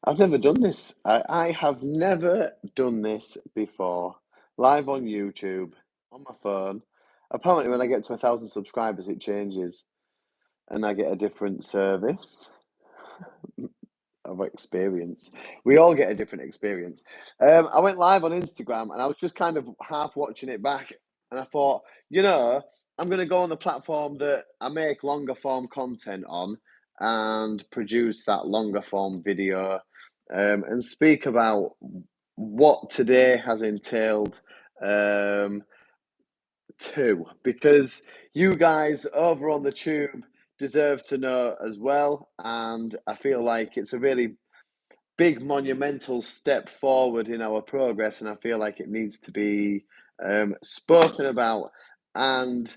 I've never done this. I have never done this before. Live on YouTube, on my phone. Apparently, when I get to 1,000 subscribers, it changes and I get a different service of experience. We all get a different experience. I went live on Instagram and I was just kind of half watching it back. And I thought, I'm going to go on the platform that I make longer form content on and produce that longer form video and speak about what today has entailed too, because you guys over on the tube deserve to know as well. And I feel like it's a really big monumental step forward in our progress, and I feel like it needs to be spoken about and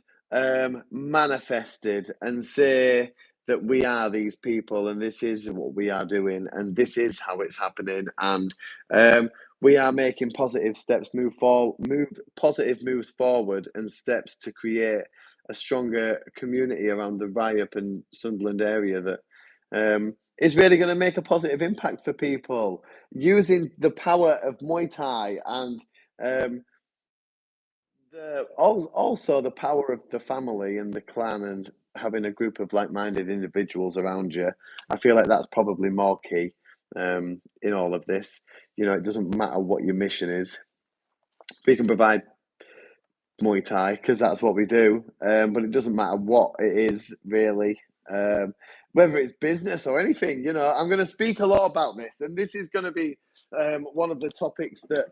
manifested and say that we are these people and this is what we are doing and this is how it's happening and we are making positive steps positive moves forward and steps to create a stronger community around the Ryup and Sunderland area that is really going to make a positive impact for people using the power of Muay Thai and also the power of the family and the clan and having a group of like-minded individuals around you. I feel like that's probably more key in all of this. It doesn't matter what your mission is. We can provide Muay Thai because that's what we do, but it doesn't matter what it is really. Whether it's business or anything, I'm going to speak a lot about this, and this is going to be one of the topics that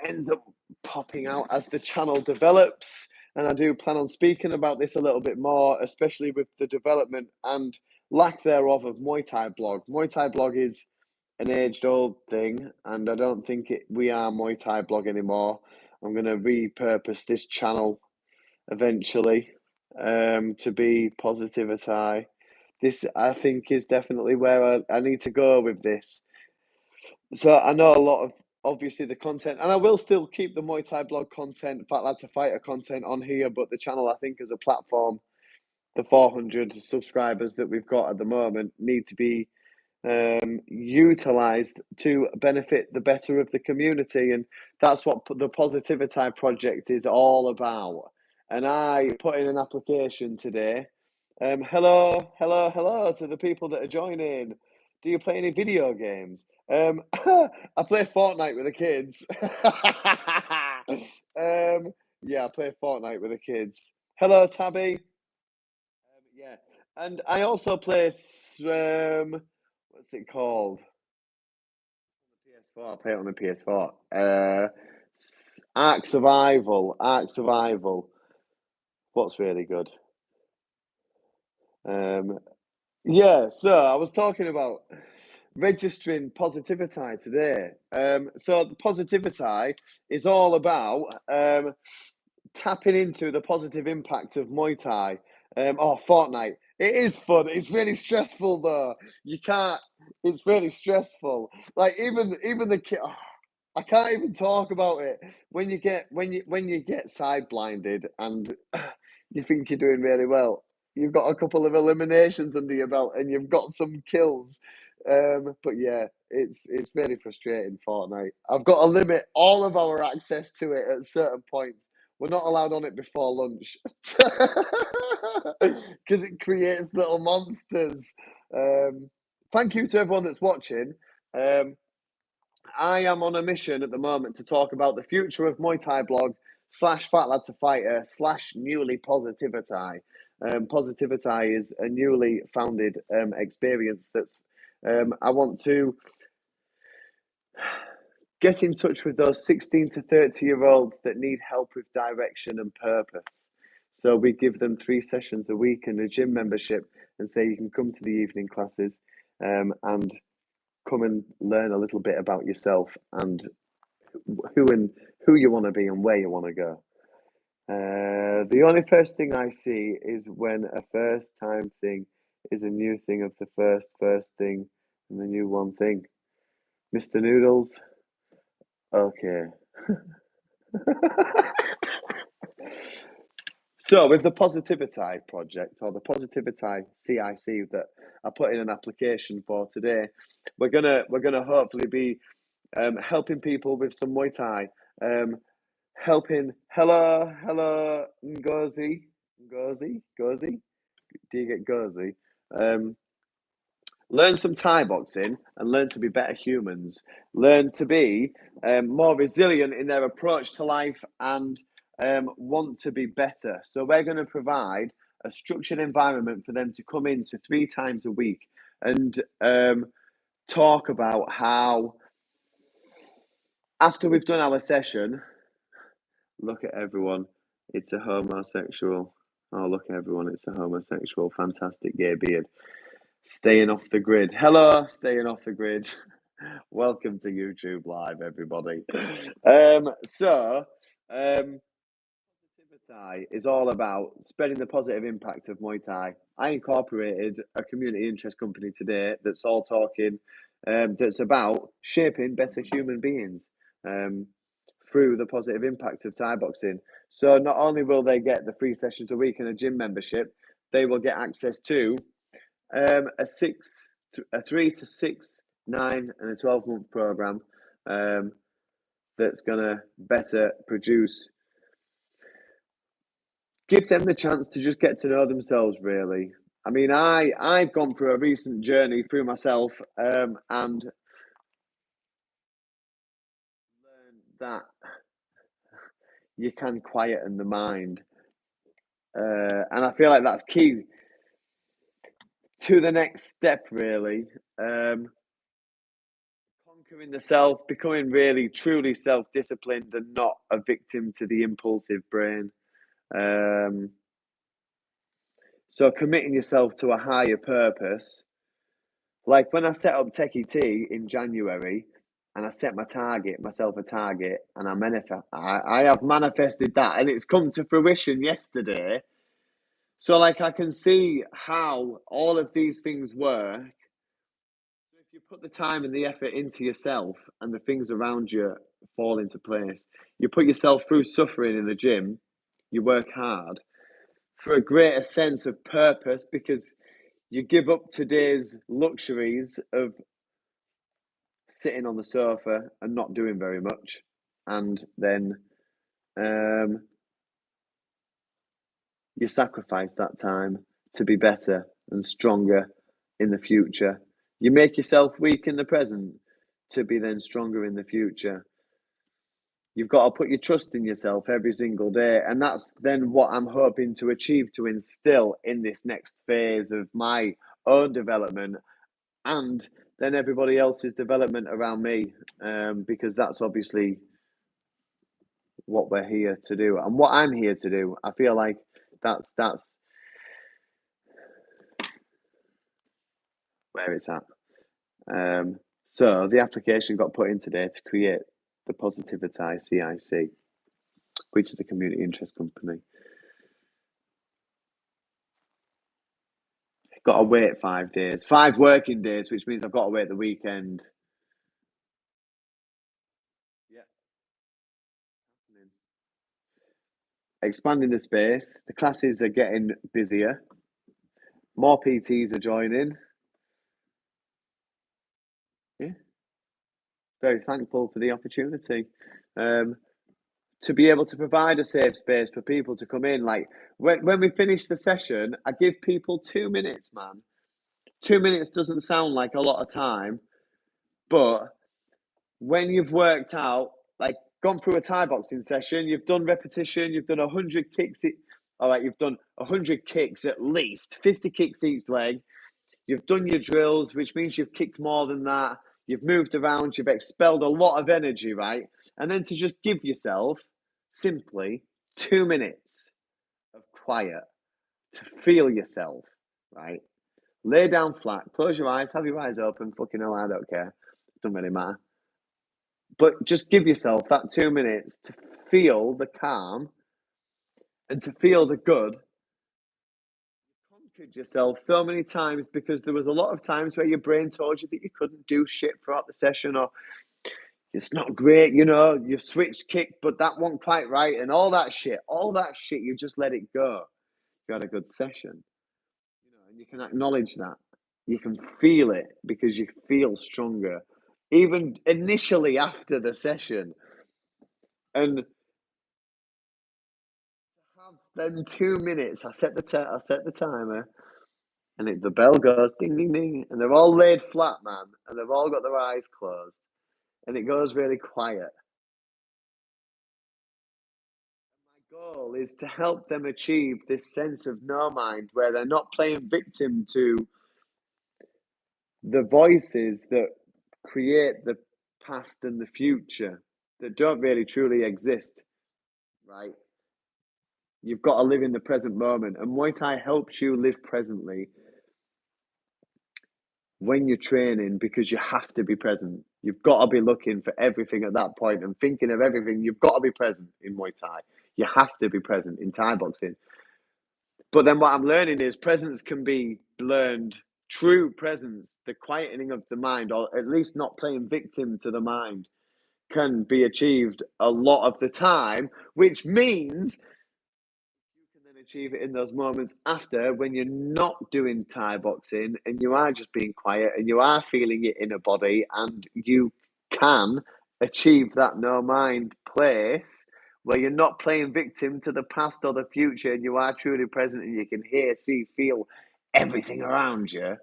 ends up popping out as the channel develops. And I do plan on speaking about this a little bit more, especially with the development and lack thereof of Muay Thai blog. Muay Thai blog is an aged-old thing, and I don't think we are Muay Thai blog anymore. I'm going to repurpose this channel eventually to be PositiviThai. This, I think, is definitely where I need to go with this. So I know a lot of, obviously, the content, and I will still keep the Muay Thai blog content, Fat Lad to Fighter content on here, but the channel, I think, as a platform, the 400 subscribers that we've got at the moment need to be utilized to benefit the better of the community, and that's what the PositiviThai Project is all about. And I put in an application today. Hello to the people that are joining. Do you play any video games? I play Fortnite with the kids. Yeah, I play Fortnite with the kids. Hello, Tabby. Yeah, and I also play what's it called? PS4. I play it on the PS4. Ark Survival. Ark Survival. What's really good? Yeah. So I was talking about registering PositiviThai today. So the PositiviThai is all about tapping into the positive impact of Muay Thai. Fortnite. It is fun. It's really stressful though. You can't. It's really stressful. Like even the kid. I can't even talk about it. When you get side blinded and you think you're doing really well, you've got a couple of eliminations under your belt and you've got some kills. But yeah, it's really frustrating. Fortnite. I've got to limit all of our access to it at certain points. We're not allowed on it before lunch because it creates little monsters. Thank you to everyone that's watching. I am on a mission at the moment to talk about the future of Muay Thai blog / Fat Lad to Fighter / newly PositiviThai. PositiviThai is a newly founded experience that's I want to get in touch with those 16 to 30-year-olds that need help with direction and purpose. So we give them 3 sessions a week and a gym membership and say you can come to the evening classes and come and learn a little bit about yourself and who you want to be and where you want to go. The only first thing I see is when a first time thing is a new thing of the first thing and the new one thing. Mr. Noodles. Okay. So with the PositiviThai Project or the PositiviThai CIC that I put in an application for today, we're gonna hopefully be helping people with some Muay Thai, helping hello Ngozi. Do you get Gozi? Um, Learn some Thai boxing and learn to be better humans. Learn to be more resilient in their approach to life and want to be better. So we're going to provide a structured environment for them to come into 3 times a week and talk about how after we've done our session, look at everyone, it's a homosexual. Oh, look at everyone, it's a homosexual. Fantastic gay beard. Staying off the grid. Hello, staying off the grid. Welcome to YouTube Live, everybody. Muay Thai is all about spreading the positive impact of Muay Thai. I incorporated a community interest company today that's all talking, that's about shaping better human beings through the positive impact of Thai boxing. So not only will they get the 3 sessions a week and a gym membership, they will get access to a 3 to 6, 9, and a 12-month program that's gonna better produce. Give them the chance to just get to know themselves, really. I mean, I've gone through a recent journey through myself and learned that you can quieten the mind. And I feel like that's key to the next step, really. Conquering the self, becoming really, truly self-disciplined and not a victim to the impulsive brain. So committing yourself to a higher purpose. Like when I set up Techie T in January and I set myself a target, and I have manifested that and it's come to fruition yesterday. So like I can see how all of these things work. If you put the time and the effort into yourself and the things around you fall into place, you put yourself through suffering in the gym, you work hard for a greater sense of purpose because you give up today's luxuries of sitting on the sofa and not doing very much, and then you sacrifice that time to be better and stronger in the future. You make yourself weak in the present to be then stronger in the future. You've got to put your trust in yourself every single day. And that's then what I'm hoping to achieve, to instill in this next phase of my own development and then everybody else's development around me, because that's obviously what we're here to do and what I'm here to do. I feel like that's where it's at. So the application got put in today to create the PositiviThai CIC, which is a community interest company. Got to wait 5 days, 5 working days, which means I've got to wait the weekend. Yeah. Expanding the space. The classes are getting busier. More PTs are joining. Yeah. Very thankful for the opportunity. To be able to provide a safe space for people to come in. Like when we finish the session, I give people 2 minutes, man. 2 minutes doesn't sound like a lot of time, but when you've worked out, like gone through a Thai boxing session, you've done repetition, you've done 100 kicks. All right, you've done 100 kicks at least, 50 kicks each leg. You've done your drills, which means you've kicked more than that. You've moved around, you've expelled a lot of energy, right? And then to just give yourself simply 2 minutes of quiet to feel yourself, right? Lay down flat, close your eyes, have your eyes open. Fucking hell, I don't care. Doesn't really matter. But just give yourself that 2 minutes to feel the calm and to feel the good. Conquered yourself so many times because there was a lot of times where your brain told you that you couldn't do shit throughout the session, or it's not great, you know, you switched kick, but that wasn't quite right, and all that shit, you just let it go. You had a good session, you know, and you can acknowledge that. You can feel it because you feel stronger, even initially after the session. And have them 2 minutes, I set the timer, and the bell goes ding, ding, ding, and they're all laid flat, man, and they've all got their eyes closed, and it goes really quiet. My goal is to help them achieve this sense of no mind where they're not playing victim to the voices that create the past and the future that don't really truly exist, right? You've got to live in the present moment, and Muay Thai helps you live presently when you're training because you have to be present. You've got to be looking for everything at that point and thinking of everything. You've got to be present in Muay Thai. You have to be present in Thai boxing. But then what I'm learning is presence can be learned. True presence, the quietening of the mind, or at least not playing victim to the mind, can be achieved a lot of the time, which means you can then achieve it in those moments after when you're not doing Thai boxing and you are just being quiet and you are feeling it in a body and you can achieve that no mind place where you're not playing victim to the past or the future and you are truly present and you can hear, see, feel everything around you.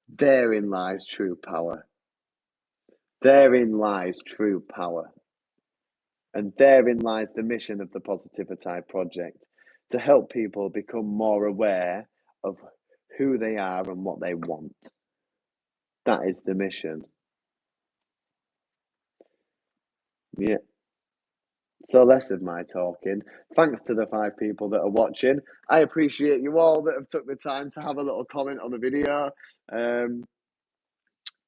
Therein lies true power. Therein lies true power. And therein lies the mission of the PositiviThai Project, to help people become more aware of who they are and what they want. That is the mission. Yeah. So less of my talking. Thanks to the 5 people that are watching. I appreciate you all that have took the time to have a little comment on the video.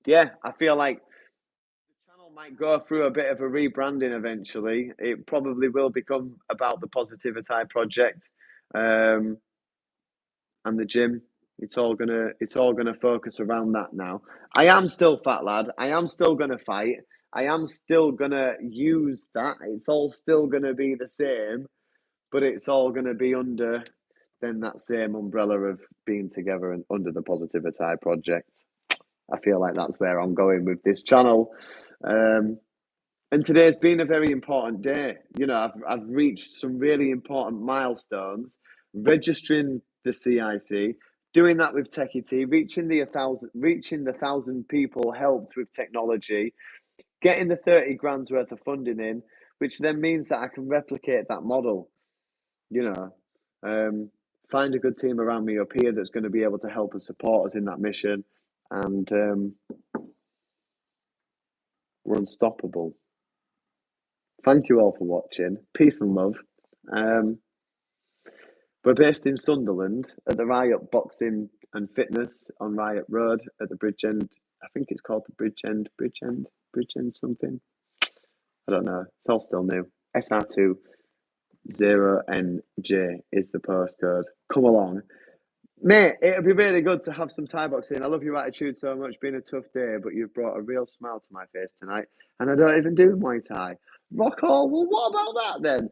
Yeah, I feel like the channel might go through a bit of a rebranding eventually. It probably will become about the PositiviThai Project. And the gym. It's all gonna focus around that now. I am still Fat Lad. I am still gonna fight. I am still gonna use that. It's all still gonna be the same, but it's all gonna be under then that same umbrella of being together and under the PositiviThai Project. I feel like that's where I'm going with this channel. And today's been a very important day. You know, I've reached some really important milestones, registering the CIC, doing that with Techie T, reaching the 1,000 people helped with technology, getting the 30 grand's worth of funding in, which then means that I can replicate that model. You know, find a good team around me up here that's going to be able to help us support us in that mission, and we're unstoppable. Thank you all for watching. Peace and love. We're based in Sunderland at the Riot Boxing and Fitness on Riot Road at the Bridgend. I think it's called the Bridgend something. I don't know. It's all still new. SR2 0NJ is the postcode. Come along. Mate, it'll be really good to have some Thai boxing. I love your attitude so much. Been a tough day, but you've brought a real smile to my face tonight. And I don't even do Muay Thai. Rock on. Well, what about that then?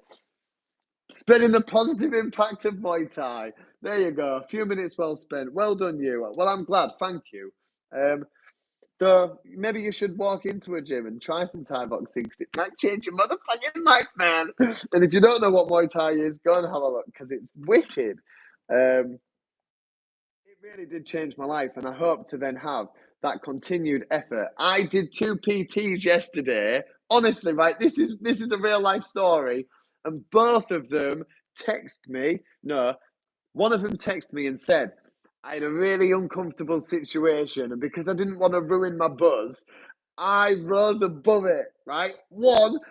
Spreading the positive impact of Muay Thai. There you go. A few minutes well spent. Well done, you. Well, I'm glad. Thank you. So maybe you should walk into a gym and try some Thai boxing because it might change your motherfucking life, man. And if you don't know what Muay Thai is, go and have a look because it's wicked. It really did change my life, and I hope to then have that continued effort. I did 2 PTs yesterday. Honestly, right? This is a real life story, and both of them text me. No, one of them texted me and said, I had a really uncomfortable situation, and because I didn't want to ruin my buzz, I rose above it, right? One, and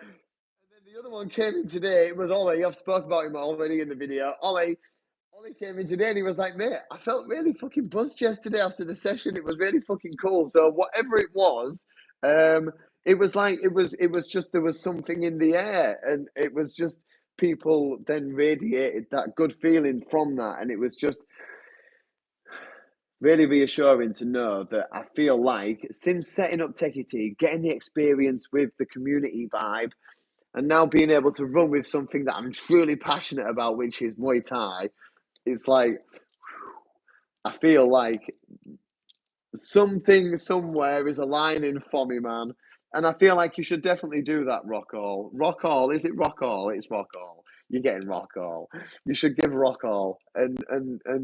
then the other one came in today. It was Ollie. I've spoken about him already in the video. Ollie came in today and he was like, mate, I felt really fucking buzzed yesterday after the session. It was really fucking cool. So whatever it was, it was like it was just there was something in the air, and it was just people then radiated that good feeling from that, and it was just really reassuring to know that I feel like since setting up Techie Tea, getting the experience with the community vibe, and now being able to run with something that I'm truly passionate about, which is Muay Thai, it's like I feel like something somewhere is aligning for me, man. And I feel like you should definitely do that, Rock All. Rock All, is it Rock All? It's Rock All. You're getting Rock All. You should give Rock All and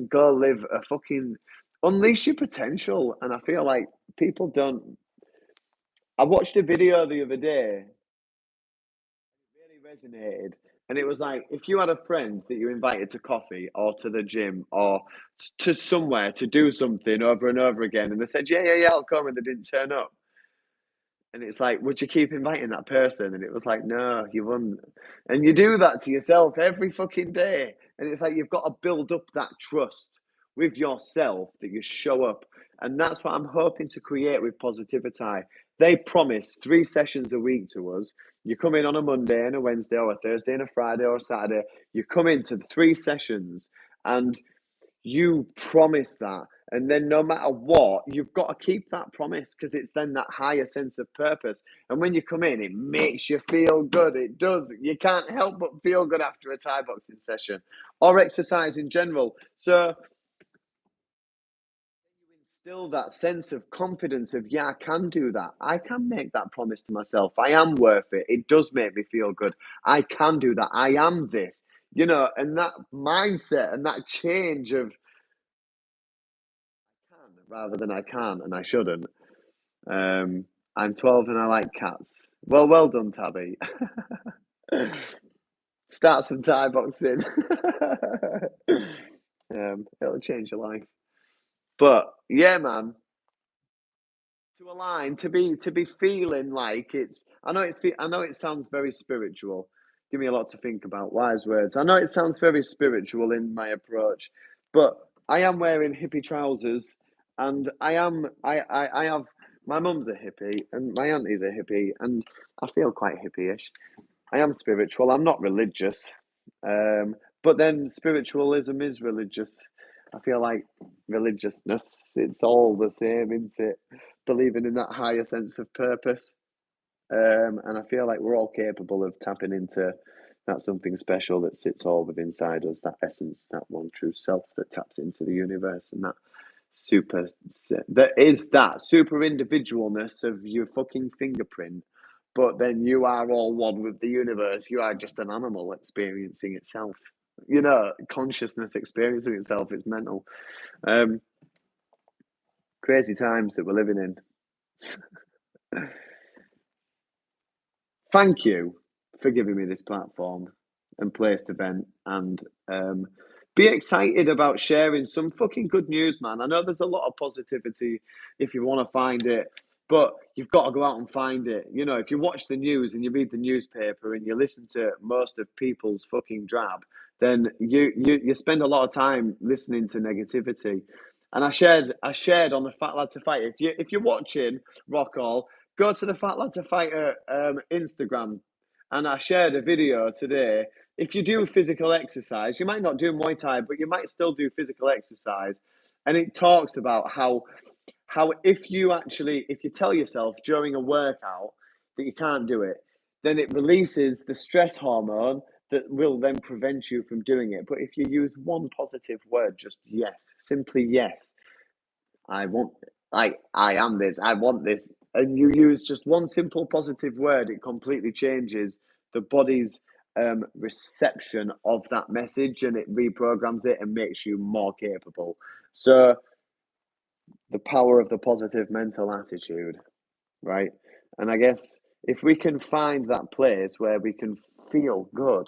go live a fucking unleash your potential. And I feel like people don't. I watched a video the other day, really resonated. And it was like if you had a friend that you invited to coffee or to the gym or to somewhere to do something over and over again, and they said, "Yeah, yeah, yeah, I'll come," and they didn't turn up. And it's like, would you keep inviting that person? And it was like, no, you wouldn't. And you do that to yourself every fucking day. And it's like you've got to build up that trust with yourself that you show up. And that's what I'm hoping to create with PositiviThai. They promise 3 sessions a week to us. You come in on a Monday and a Wednesday or a Thursday and a Friday or a Saturday. You come into the 3 sessions and you promise that. And then no matter what, you've got to keep that promise because it's then that higher sense of purpose. And when you come in, it makes you feel good. It does. You can't help but feel good after a Thai boxing session or exercise in general. So you instill that sense of confidence of, yeah, I can do that. I can make that promise to myself. I am worth it. It does make me feel good. I can do that. I am this, and that mindset and that change of can rather than I can't and I shouldn't. Um, I'm 12 and I like cats. Well done, Tabby. Start some Thai boxing. It'll change your life. But yeah, man, to align, to be feeling like it's. I know it sounds very spiritual. Give me a lot to think about. Wise words. I know it sounds very spiritual in my approach, but I am wearing hippie trousers, and I have my mum's a hippie and my auntie's a hippie, and I feel quite hippie-ish. I am spiritual. I'm not religious, um, but then spiritualism is religious. I feel like religiousness, it's all the same, isn't it? Believing in that higher sense of purpose. And I feel like we're all capable of tapping into that something special that sits all within inside us, that essence, that one true self that taps into the universe, and that is that super individualness of your fucking fingerprint. But then you are all one with the universe. You are just an animal experiencing itself. Consciousness experiencing itself. It's mental. Um, Crazy times that we're living in. Thank you for giving me this platform and place to vent and be excited about sharing some fucking good news, man. I know there's a lot of positivity if you want to find it, but you've got to go out and find it. If you watch the news and you read the newspaper and you listen to most of people's fucking drab, then you spend a lot of time listening to negativity. And I shared on the Fat Lad to Fight. If you're watching Rock All, go to the Fat Lad to Fighter Instagram, and I shared a video today. If you do physical exercise, you might not do Muay Thai, but you might still do physical exercise, and it talks about how if you tell yourself during a workout that you can't do it, then it releases the stress hormone that will then prevent you from doing it. But if you use one positive word, just yes, simply yes, I want, I am this, I want this, and you use just one simple positive word, it completely changes the body's reception of that message, and it reprograms it and makes you more capable. So the power of the positive mental attitude, right? And I guess if we can find that place where we can feel good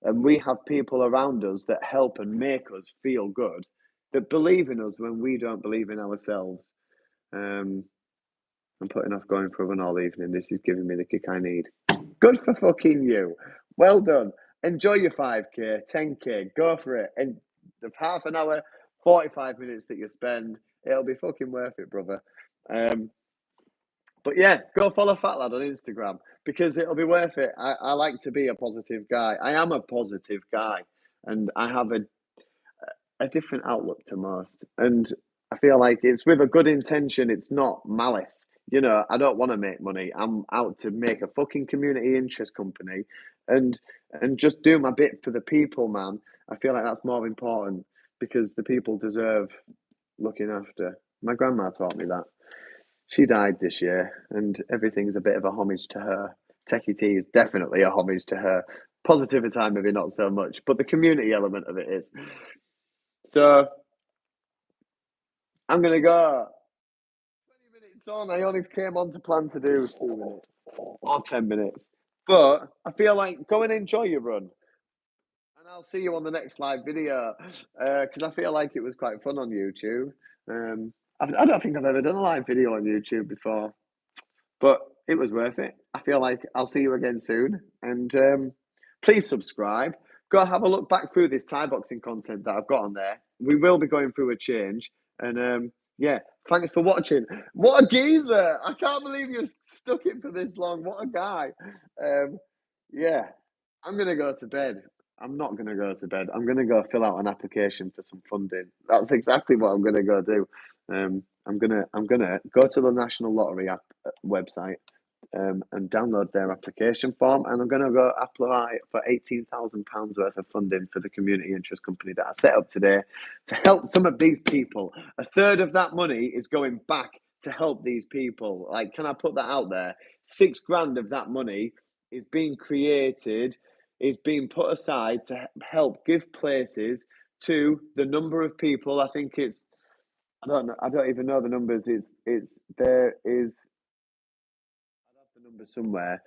and we have people around us that help and make us feel good, that believe in us when we don't believe in ourselves. Um, I'm putting off going for a run all evening. This is giving me the kick I need. Good for fucking you. Well done. Enjoy your 5K, 10K, go for it. And the half an hour, 45 minutes that you spend, it'll be fucking worth it, brother. But yeah, go follow Fat Lad on Instagram because it'll be worth it. I like to be a positive guy. I am a positive guy, and I have a different outlook to most. And I feel like it's with a good intention, it's not malice. You know, I don't want to make money. I'm out to make a fucking community interest company and just do my bit for the people, man. I feel like that's more important because the people deserve looking after. My grandma taught me that. She died this year, and everything's a bit of a homage to her. Techie Tea is definitely a homage to her. PositiviThai, maybe not so much, but the community element of it is. So I'm gonna go. 20 minutes on. I only came on to plan to do 2 minutes or 10 minutes, but I feel like go and enjoy your run, and I'll see you on the next live video because I feel like it was quite fun on YouTube. I don't think I've ever done a live video on YouTube before. But it was worth it. I feel like I'll see you again soon. And please subscribe. Go have a look back through this Thai boxing content that I've got on there. We will be going through a change. And yeah, thanks for watching. What a geezer! I can't believe you've stuck it for this long. What a guy. Yeah, I'm going to go to bed. I'm not going to go to bed. I'm going to go fill out an application for some funding. That's exactly what I'm going to go do. I'm gonna go to the National Lottery app website and download their application form, and I'm gonna go apply for £18,000 worth of funding for the community interest company that I set up today to help some of these people. A third of that money is going back to help these people. Like, can I put that out there? 6 grand of that money is being created, is being put aside to help give places to the number of people. I think it's I don't know. I don't even know the numbers. It's there is. I have the numbers somewhere.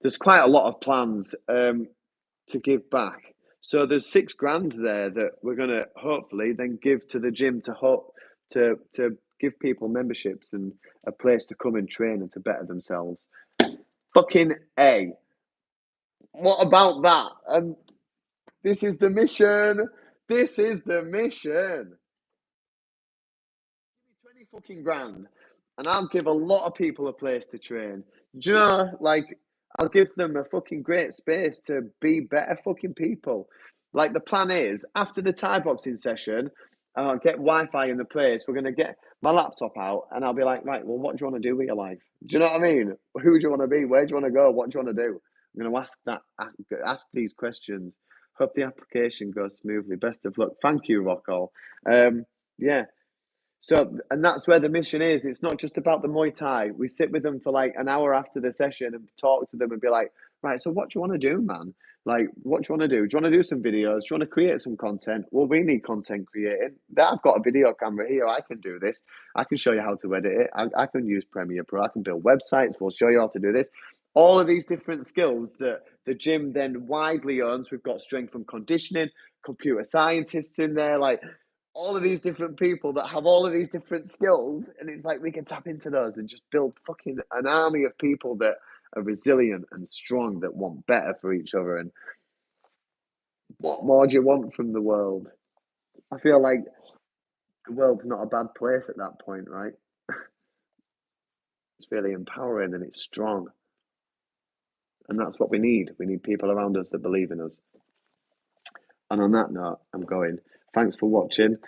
There's quite a lot of plans to give back. So there's 6 grand there that we're gonna hopefully then give to the gym to hope to give people memberships and a place to come and train and to better themselves. Fucking A. What about that? And this is the mission. This is the mission. 20 fucking grand, and I'll give a lot of people a place to train. Do you know, like, I'll give them a fucking great space to be better fucking people. Like, the plan is, after the Thai boxing session, I'll get Wi-Fi in the place. We're going to get my laptop out, and I'll be like, right, well, what do you want to do with your life? Do you know what I mean? Who do you want to be? Where do you want to go? What do you want to do? I'm going to ask these questions. Hope the application goes smoothly. Best of luck. Thank you, Rocco. Yeah. So, and that's where the mission is. It's not just about the Muay Thai. We sit with them for like an hour after the session and talk to them and be like, right, so what do you want to do, man? Like, what do you want to do? Do you want to do some videos? Do you want to create some content? Well, we need content creating. I've got a video camera here. I can do this. I can show you how to edit it. I can use Premiere Pro. I can build websites. We'll show you how to do this. All of these different skills that the gym then widely owns. We've got strength and conditioning, computer scientists in there. Like, all of these different people that have all of these different skills, and it's like we can tap into those and just build fucking an army of people that are resilient and strong, that want better for each other. And what more do you want from the world? I feel like the world's not a bad place at that point, right? It's really empowering and it's strong, and that's what we need. We need people around us that believe in us. And on that note, I'm going. Thanks for watching.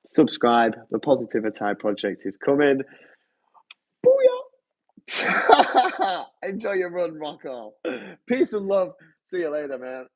Subscribe. The PositiviThai Project is coming. Booyah! Enjoy your run, Rocco. Peace and love. See you later, man.